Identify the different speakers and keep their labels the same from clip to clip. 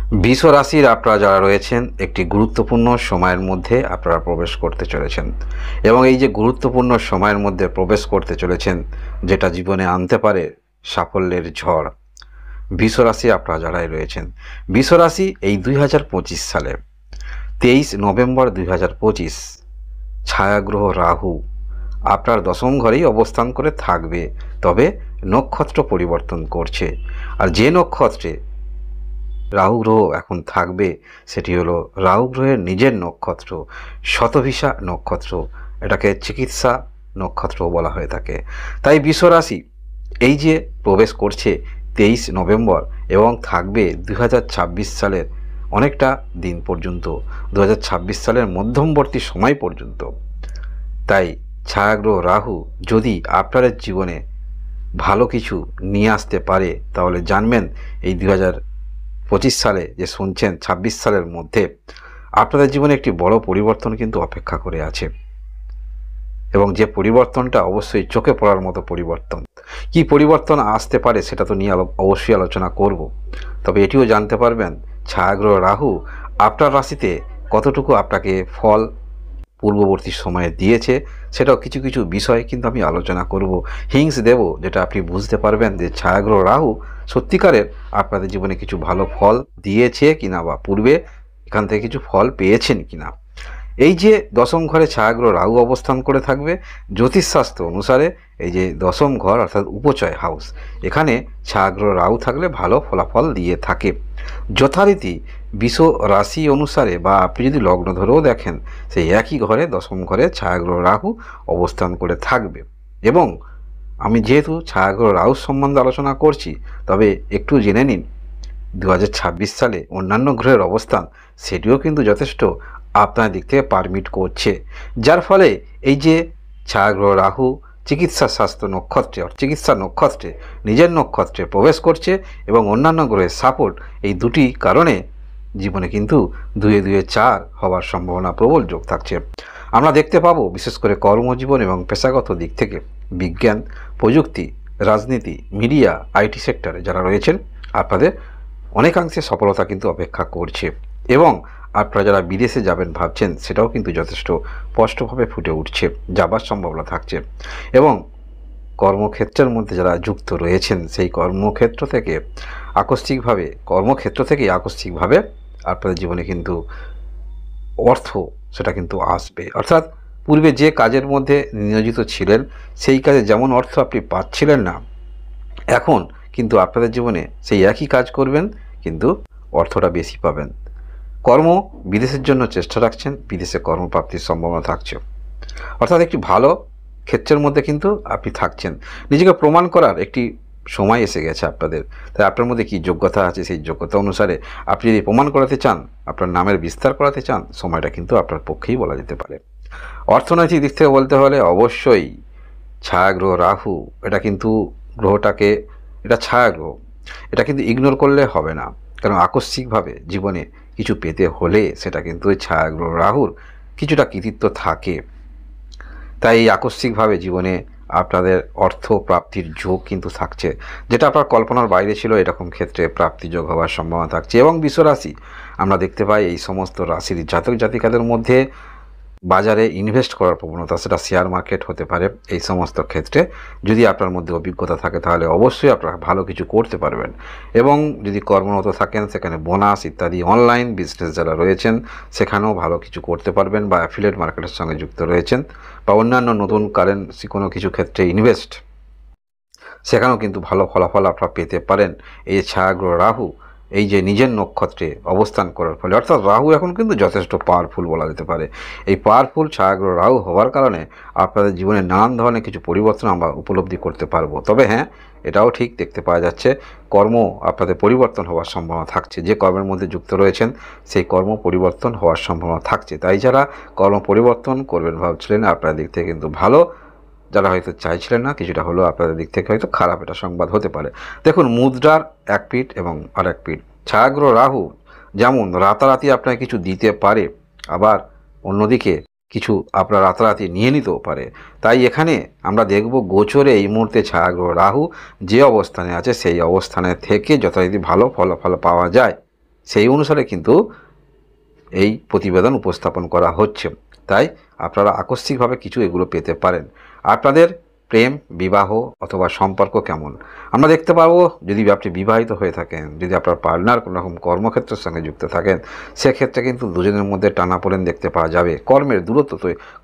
Speaker 1: বৃষ রাশির আপনারা যারা রয়েছেন একটি গুরুত্বপূর্ণ সময়ের মধ্যে আপনারা প্রবেশ করতে চলেছেন এবং এই যে গুরুত্বপূর্ণ সময়ের মধ্যে প্রবেশ করতে চলেছেন যেটা জীবনে আনতে পারে সাফল্যের ঝড়। বৃষ রাশি আপনারা যারাই রয়েছেন, বৃষ রাশি এই 2025 সালে 23 নভেম্বর 2025 ছায়াগ্রহ রাহু আপনার দশম ঘরেই অবস্থান করে থাকবে, তবে নক্ষত্র পরিবর্তন করছে। আর যে নক্ষত্রে রাহু গ্রহ এখন থাকবে সেটি হলো রাহু গ্রহের নিজের নক্ষত্র শতভিসা নক্ষত্র, এটাকে চিকিৎসা নক্ষত্র বলা হয়ে থাকে। তাই বৃষ রাশি এই যে প্রবেশ করছে 23 নভেম্বর এবং থাকবে 2026 সালের অনেকটা দিন পর্যন্ত, 2026 সালের মধ্যমবর্তী সময় পর্যন্ত। তাই ছায়াগ্রহ রাহু যদি আপনার জীবনে ভালো কিছু নিয়ে আসতে পারে তাহলে জানবেন এই 2025 সালে যে শুনছেন 26 সালের মধ্যে আপনাদের জীবনে একটি বড় পরিবর্তন কিন্তু অপেক্ষা করে আছে এবং যে পরিবর্তনটা অবশ্যই চোখে পড়ার মতো পরিবর্তন। কি পরিবর্তন আসতে পারে সেটা তো নিয়ে অবশ্যই আলোচনা করব, তবে এটিও জানতে পারবেন ছায়াগ্রহ রাহু আপনার রাশিতে কতটুকু আপনাকে ফল পূর্ববর্তী সময়ে দিয়েছে, সেটাও কিছু কিছু বিষয় কিন্তু আমি আলোচনা করব, হিংস দেব, যেটা আপনি বুঝতে পারবেন যে ছায়াগ্রহ রাহু সত্যিকারের আপনাদের জীবনে কিছু ভালো ফল দিয়েছে কিনা বা পূর্বে এখান থেকে কিছু ফল পেয়েছেন কিনা। এই যে দশম ঘরে ছায়াগ্রহ রাহু অবস্থান করে থাকবে, জ্যোতিষশাস্ত্র অনুসারে এই যে দশম ঘর অর্থাৎ উপচয় হাউস, এখানে ছায়াগ্রহ রাহু থাকলে ভালো ফলাফল দিয়ে থাকে। যথারীতি বৃষ রাশি অনুসারে বা আপনি যদি লগ্ন ধরেও দেখেন সেই একই ঘরে দশম ঘরে ছায়াগ্রহ রাহু অবস্থান করে থাকবে। এবং আমি যেহেতু ছায়াগ্রহ রাহু সম্বন্ধে আলোচনা করছি, তবে একটু জেনে নিন 2026 সালে অন্যান্য গ্রহের অবস্থান সেটিও কিন্তু যথেষ্ট আপনার দিক থেকে পারমিট করছে, যার ফলে এই যে ছায়াগ্রহ রাহু চিকিৎসা শাস্ত্র নক্ষত্রে চিকিৎসা নক্ষত্রে নিজের নক্ষত্রে প্রবেশ করছে এবং অন্যান্য গ্রহের সাপোর্ট, এই দুটি কারণে জীবনে কিন্তু 2 2 4 হওয়ার সম্ভাবনা প্রবল যোগ থাকছে। আমরা দেখতে পাবো বিশেষ করে কর্মজীবন এবং পেশাগত দিক থেকে বিজ্ঞান, প্রযুক্তি, রাজনীতি, মিডিয়া, আইটি সেক্টরে যারা রয়েছেন আপনাদের অনেকাংশে সফলতা কিন্তু অপেক্ষা করছে এবং আপনারা যারা বিদেশে যাবেন ভাবছেন সেটাও কিন্তু যথেষ্ট স্পষ্টভাবে ফুটে উঠছে, যাবার সম্ভাবনা থাকছে। এবং কর্মক্ষেত্রের মধ্যে যারা যুক্ত রয়েছেন সেই কর্মক্ষেত্র থেকেই আকস্মিকভাবে আপনাদের জীবনে কিন্তু অর্থ সেটা কিন্তু আসবে, অর্থাৎ পূর্বে যে কাজের মধ্যে নিয়োজিত ছিলেন সেই কাজে যেমন অর্থ আপনি পাচ্ছিলেন না, এখন কিন্তু আপনাদের জীবনে সেই একই কাজ করবেন কিন্তু অর্থটা বেশি পাবেন। কর্ম বিদেশের জন্য চেষ্টা রাখছেন, বিদেশে কর্মপ্রাপ্তির সম্ভাবনা থাকছে, অর্থাৎ একটি ভালো ক্ষেত্রের মধ্যে কিন্তু আপনি থাকছেন। নিজেকে প্রমাণ করার একটি সময় এসে গেছে আপনাদের। তাই আপনার মধ্যে কী যোগ্যতা আছে সেই যোগ্যতা অনুসারে আপনি যদি প্রমাণ করাতে চান, আপনার নামের বিস্তার করাতে চান, সময়টা কিন্তু আপনার পক্ষেই বলা যেতে পারে। অর্থনৈতিক দিক থেকে বলতে হলে অবশ্যই ছায়াগ্রহ রাহু এটা কিন্তু গ্রহটাকে, এটা ছায়াগ্রহ, এটা কিন্তু ইগনোর করলে হবে না, কারণ আকস্মিকভাবে জীবনে কিছু পেতে হলে সেটা কিন্তু ওই ছায়াগ্রহ রাহুর কিছুটা কৃতিত্ব থাকে। তাই এই আকস্মিকভাবে জীবনে আপনাদের অর্থ প্রাপ্তির যোগ কিন্তু থাকছে, যেটা আপনার কল্পনার বাইরে ছিল, এরকম ক্ষেত্রে প্রাপ্তি যোগ হওয়ার সম্ভাবনা থাকছে। এবং বৃষ রাশি আমরা দেখতে পাই এই সমস্ত রাশির জাতক জাতিকাদের মধ্যে বাজারে ইনভেস্ট করার প্রবণতা, সেটা শেয়ার মার্কেট হতে পারে, এই সমস্ত ক্ষেত্রে যদি আপনার মধ্যে অভিজ্ঞতা থাকে তাহলে অবশ্যই আপনারা ভালো কিছু করতে পারবেন। এবং যদি কর্মরত থাকেন সেখানে বোনাস ইত্যাদি, অনলাইন বিজনেস যারা রয়েছেন সেখানেও ভালো কিছু করতে পারবেন, বা অ্যাফিলিয়েট মার্কেটের সঙ্গে যুক্ত রয়েছেন বা অন্যান্য নতুন কারেন্সি কোনো কিছু ক্ষেত্রে ইনভেস্ট, সেখানেও কিন্তু ভালো ফলাফল আপনারা পেতে পারেন। এই ছায়াগ্রহ রাহু এই যে নিজের নক্ষত্রে অবস্থান করার ফলে, অর্থাৎ রাহু এখন কিন্তু যথেষ্ট পাওয়ারফুল বলা যেতে পারে। এই পাওয়ারফুল ছায়াগ্রহ রাহু হওয়ার কারণে আপনাদের জীবনে নানান ধরনের কিছু পরিবর্তন আমরা উপলব্ধি করতে পারবো। তবে হ্যাঁ, এটাও ঠিক দেখতে পাওয়া যাচ্ছে কর্ম আপনাদের পরিবর্তন হওয়ার সম্ভাবনা থাকছে, যে কর্মের মধ্যে যুক্ত রয়েছেন সেই কর্ম পরিবর্তন হওয়ার সম্ভাবনা থাকছে। তাই যারা কর্ম পরিবর্তন করবেন ভাবছিলেন আপনার দিক থেকে কিন্তু ভালো, যারা হয়তো চাইছিলেন না কিছুটা হলেও আপনাদের দিক থেকে হয়তো খারাপ এটা সংবাদ হতে পারে। দেখুন, মুদ্রার এক পিঠ এবং আর এক পিঠ। ছায়াগ্রহ রাহু যেমন রাতারাতি আপনাকে কিছু দিতে পারে, আবার অন্যদিকে কিছু আপনার রাতারাতি নিয়ে নিতেও পারে। তাই এখানে আমরা দেখব গোচরে এই মুহূর্তে ছায়াগ্রহ রাহু যে অবস্থানে আছে সেই অবস্থানে থেকে যথারীতি ভালো ফলাফল পাওয়া যায় সেই অনুসারে কিন্তু এই প্রতিবেদন উপস্থাপন করা হচ্ছে। তাই আপনারা আকস্মিকভাবে কিছু এগুলো পেতে পারেন। আপনাদের প্রেম, বিবাহ অথবা সম্পর্ক কেমন আমরা দেখতে পাবো। যদি আপনি বিবাহিত হয়ে থাকেন, যদি আপনার পার্টনার কোনো রকম কর্মক্ষেত্রের সঙ্গে যুক্ত থাকেন, সেক্ষেত্রে কিন্তু দুজনের মধ্যে টানাপোড়েন দেখতে পাওয়া যাবে। কর্মের দূরত্ব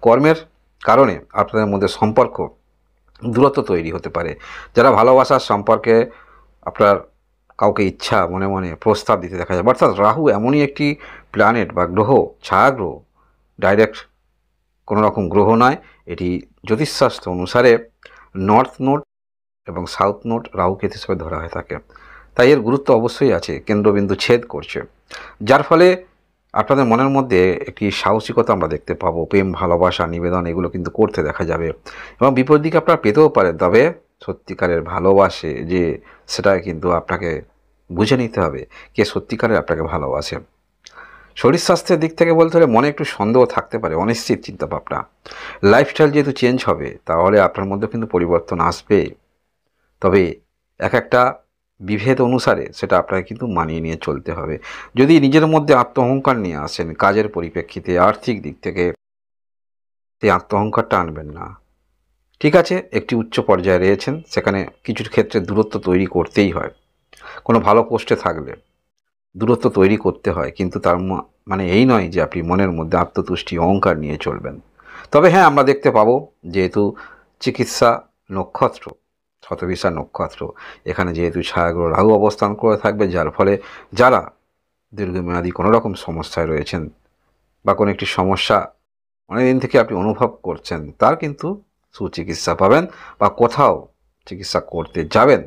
Speaker 1: কর্মের কারণে আপনাদের মধ্যে সম্পর্ক দূরত্ব তৈরি হতে পারে। যারা ভালোবাসার সম্পর্কে আপনার কাউকে ইচ্ছা মনে মনে প্রস্তাব দিতে দেখা যায়। অর্থাৎ রাহু এমনই একটি প্ল্যানেট বা গ্রহ, ছায়া গ্রহ, ডাইরেক্ট কোনো রকম গ্রহ নয়। এটি জ্যোতিষশাস্ত্র অনুসারে নর্থ নোড এবং সাউথ নোড রাহুকেতু হিসেবে ধরা হয়ে থাকে। তাই এর গুরুত্ব অবশ্যই আছে, কেন্দ্রবিন্দু ছেদ করছে, যার ফলে আপনাদের মনের মধ্যে একটি সাহসিকতা আমরা দেখতে পাবো। প্রেম, ভালোবাসা, নিবেদন এগুলো কিন্তু করতে দেখা যাবে এবং বিপরীত দিকে আপনারা পেতেও পারেন। তবে সত্যিকারের ভালোবাসে যে সেটা কিন্তু আপনাকে বুঝে নিতে হবে কে সত্যিকারের আপনাকে ভালোবাসে। শরীর স্বাস্থ্যের দিক থেকে বলতে হলে মনে একটু সন্দেহ থাকতে পারে, অনিশ্চিত চিন্তাভাবনা। লাইফস্টাইল যেহেতু চেঞ্জ হবে, তাহলে আপনার মধ্যে কিন্তু পরিবর্তন আসবে। তবে এক একটা বিভেদ অনুসারে সেটা আপনাকে কিন্তু মানিয়ে নিয়ে চলতে হবে। যদি নিজের মধ্যে আত্ম অহংকার নিয়ে আসেন কাজের পরিপ্রেক্ষিতে, আর্থিক দিক থেকে, সেই আত্ম অহংকারটা আনবেন না। ঠিক আছে, একটি উচ্চ পর্যায়ে রয়েছেন, সেখানে কিছু ক্ষেত্রে দূরত্ব তৈরি করতেই হয়। কোনো ভালো পোস্টে থাকলে দূরত্ব তৈরি করতে হয়, কিন্তু তার মানে এই নয় যে আপনি মনের মধ্যে আত্মতুষ্টি, অহংকার নিয়ে চলবেন। তবে হ্যাঁ, আমরা দেখতে পাবো যেহেতু চিকিৎসা নক্ষত্র, শতবিশা নক্ষত্র, এখানে যেহেতু ছায়াগ্রহ রাহু অবস্থান করে থাকবে, যার ফলে যারা দীর্ঘমেয়াদী কোনো রকম সমস্যায় রয়েছেন বা কোনো একটি সমস্যা অনেকদিন থেকে আপনি অনুভব করছেন, তার কিন্তু সুচিকিৎসা পাবেন বা কোথাও চিকিৎসা করতে যাবেন,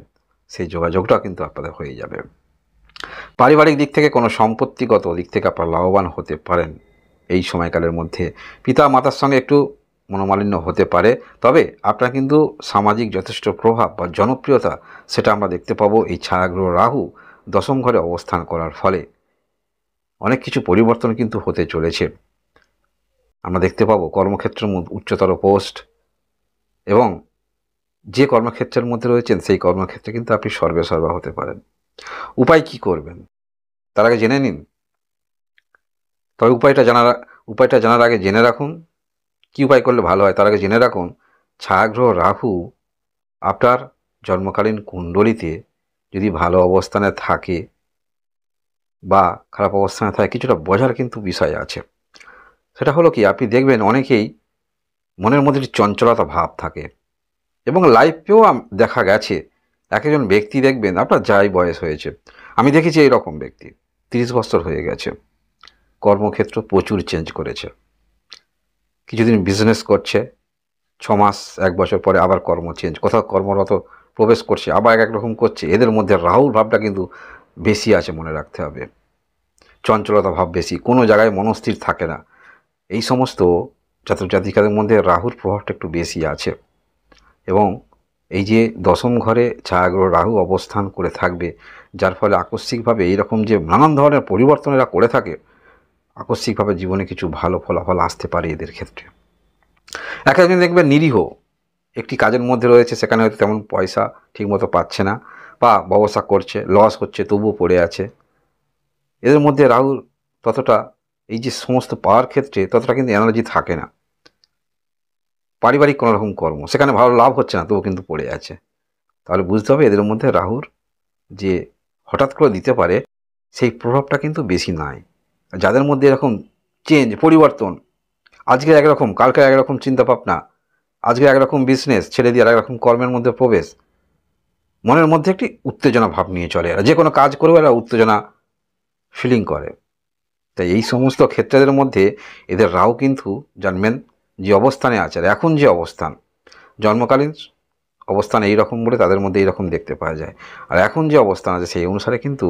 Speaker 1: সেই যোগাযোগটা কিন্তু আপনাদের হয়ে যাবে। পারিবারিক দিক থেকে কোনো সম্পত্তিগত দিক থেকে আপনারা লাভবান হতে পারেন এই সময়কালের মধ্যে। পিতা মাতার সঙ্গে একটু মনোমালিন্য হতে পারে, তবে আপনার কিন্তু সামাজিক যথেষ্ট প্রভাব বা জনপ্রিয়তা সেটা আমরা দেখতে পাবো এই ছায়াগ্রহ রাহু দশম ঘরে অবস্থান করার ফলে। অনেক কিছু পরিবর্তন কিন্তু হতে চলেছে। আমরা দেখতে পাবো কর্মক্ষেত্রের মধ্যে উচ্চতর পোস্ট, এবং যে কর্মক্ষেত্রের মধ্যে রয়েছেন সেই কর্মক্ষেত্রে কিন্তু আপনি সর্বেসর্বা হতে পারেন। উপায় কি করবেন তার আগে জেনে নিন। তবে উপায়টা জানার আগে জেনে রাখুন কী উপায় করলে ভালো হয়। তার আগে জেনে রাখুন ছায়াগ্রহ রাহু আপনার জন্মকালীন কুণ্ডলিতে যদি ভালো অবস্থানে থাকে বা খারাপ অবস্থানে থাকে, কিছুটা বোঝার কিন্তু বিষয় আছে। সেটা হলো কি, আপনি দেখবেন অনেকেই মনের মধ্যে একটি চঞ্চলতা ভাব থাকে, এবং লাইফেও দেখা গেছে এক একজন ব্যক্তি দেখবেন আপনার যাই বয়স হয়েছে, আমি দেখেছি এইরকম ব্যক্তি 30 বছর হয়ে গেছে, কর্মক্ষেত্র প্রচুর চেঞ্জ করেছে। কিছুদিন বিজনেস করছে, 6 মাস 1 বছর পরে আবার কর্ম চেঞ্জ, কোথাও কর্মরত প্রবেশ করছে, আবার এক রকম করছে। এদের মধ্যে রাহুর ভাবটা কিন্তু বেশি আছে, মনে রাখতে হবে। চঞ্চলতা ভাব বেশি, কোনো জায়গায় মনস্থির থাকে না। এই সমস্ত জাতক জাতিকাদের মধ্যে রাহুর প্রভাবটা একটু বেশি আছে, এবং এই যে দশম ঘরে ছায়াগ্রহ রাহু অবস্থান করে থাকবে, যার ফলে আকস্মিকভাবে এইরকম যে নানান ধরনের পরিবর্তন এরা করে থাকে, আকস্মিকভাবে জীবনে কিছু ভালো ফলাফল আসতে পারে এদের ক্ষেত্রে। এক একজন দেখবেন নিরীহ একটি কাজের মধ্যে রয়েছে, সেখানে হয়তো তেমন পয়সা ঠিকমতো পাচ্ছে না বা ব্যবসা করছে, লস হচ্ছে, তবুও পড়ে আছে। এদের মধ্যে রাহুর ততটা এই যে সমস্ত পাওয়ার ক্ষেত্রে ততটা কিন্তু এনার্জি থাকে না। পারিবারিক কোনো রকম কর্ম, সেখানে ভালো লাভ হচ্ছে না, তবু কিন্তু পড়ে আছে। তাহলে বুঝতে হবে এদের মধ্যে রাহুর যে হঠাৎ করে দিতে পারে সেই প্রভাবটা কিন্তু বেশি নাই। যাদের মধ্যে এরকম চেঞ্জ, পরিবর্তন, আজকে একরকম কালকে একরকম চিন্তাভাবনা, আজকে একরকম বিজনেস ছেড়ে দিয়ে আর একরকম কর্মের মধ্যে প্রবেশ, মনের মধ্যে একটি উত্তেজনা ভাব নিয়ে চলে। এরা যে কোনো কাজ করবে এরা উত্তেজনা ফিলিং করে। তাই এই সমস্ত ক্ষেত্রের মধ্যে এদের রাহু কিন্তু জানবেন যে অবস্থানে আছে, আর এখন যে অবস্থান, জন্মকালীন অবস্থান এইরকম বলে তাদের মধ্যে এইরকম দেখতে পাওয়া যায়, আর এখন যে অবস্থান আছে সেই অনুসারে কিন্তু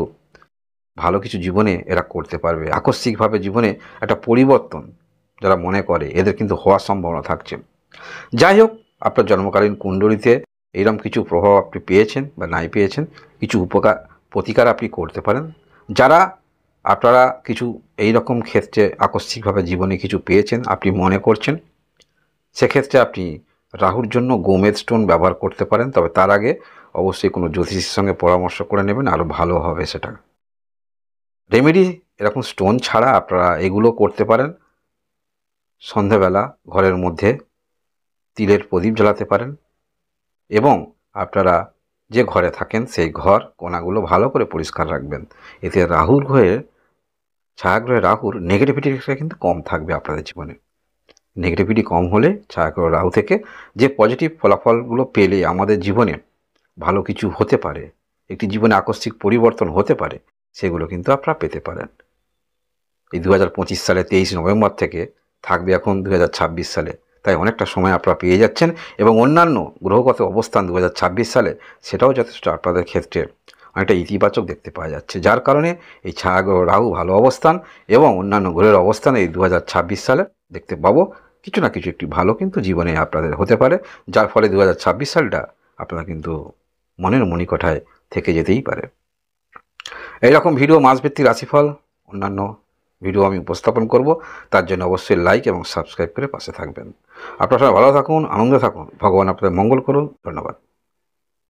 Speaker 1: ভালো কিছু জীবনে এরা করতে পারবে। আকস্মিকভাবে জীবনে একটা পরিবর্তন যারা মনে করে এদের কিন্তু হওয়ার সম্ভাবনা থাকছে। যাই হোক, আপনার জন্মকালীন কুণ্ডলিতে এইরকম কিছু প্রভাব আপনি পেয়েছেন বা নাই পেয়েছেন, কিছু প্রতিকার আপনি করতে পারেন। যারা আপনারা কিছু এই রকম ক্ষেত্রে আকস্মিকভাবে জীবনে কিছু পেয়েছেন আপনি মনে করছেন, সেক্ষেত্রে আপনি রাহুর জন্য গোমেদ স্টোন ব্যবহার করতে পারেন। তবে তার আগে অবশ্যই কোনো জ্যোতিষীর সঙ্গে পরামর্শ করে নেবেন, আরও ভালো হবে সেটা। রেমেডি এরকম স্টোন ছাড়া আপনারা এগুলো করতে পারেন। সন্ধেবেলা ঘরের মধ্যে তিলের প্রদীপ জ্বালাতে পারেন এবং আপনারা যে ঘরে থাকেন সেই ঘর কোণাগুলো ভালো করে পরিষ্কার রাখবেন। এতে রাহুর গ্রহের ছায়াগ্রহে রাহুর নেগেটিভিটিটা কিন্তু কম থাকবে আপনাদের জীবনে। নেগেটিভিটি কম হলে ছায়াগ্রহ রাহু থেকে যে পজিটিভ ফলাফলগুলো পেলে আমাদের জীবনে ভালো কিছু হতে পারে, একটি জীবনে আকস্মিক পরিবর্তন হতে পারে, সেগুলো কিন্তু আপনারা পেতে পারেন। এই 2025 সালে 23 নভেম্বর থেকে থাকবে এখন 2026 সালে, তাই অনেকটা সময় আপনারা পেয়ে যাচ্ছেন এবং অন্যান্য গ্রহগত অবস্থান 2026 সালে সেটাও যথেষ্ট আপনাদের ক্ষেত্রে অনেকটা ইতিবাচক দেখতে পাওয়া যাচ্ছে, যার কারণে এই ছায়াগ্রহ রাহু ভালো অবস্থান এবং অন্যান্য গ্রহের অবস্থান এই 2026 সালে দেখতে পাবো কিছু না কিছু একটি ভালো কিন্তু জীবনে আপনাদের হতে পারে, যার ফলে 2026 সালটা আপনারা কিন্তু মনের মণিকোঠায় থেকে যেতেই পারে। এইরকম ভিডিও মাসভিত্তিক রাশিফল অন্যান্য ভিডিও আমি উপস্থাপন করব, তার জন্য অবশ্যই লাইক এবং সাবস্ক্রাইব করে পাশে থাকবেন। আপনারা সবাই ভালো থাকুন, আনন্দে থাকুন, ভগবান আপনাদের মঙ্গল করুন। ধন্যবাদ।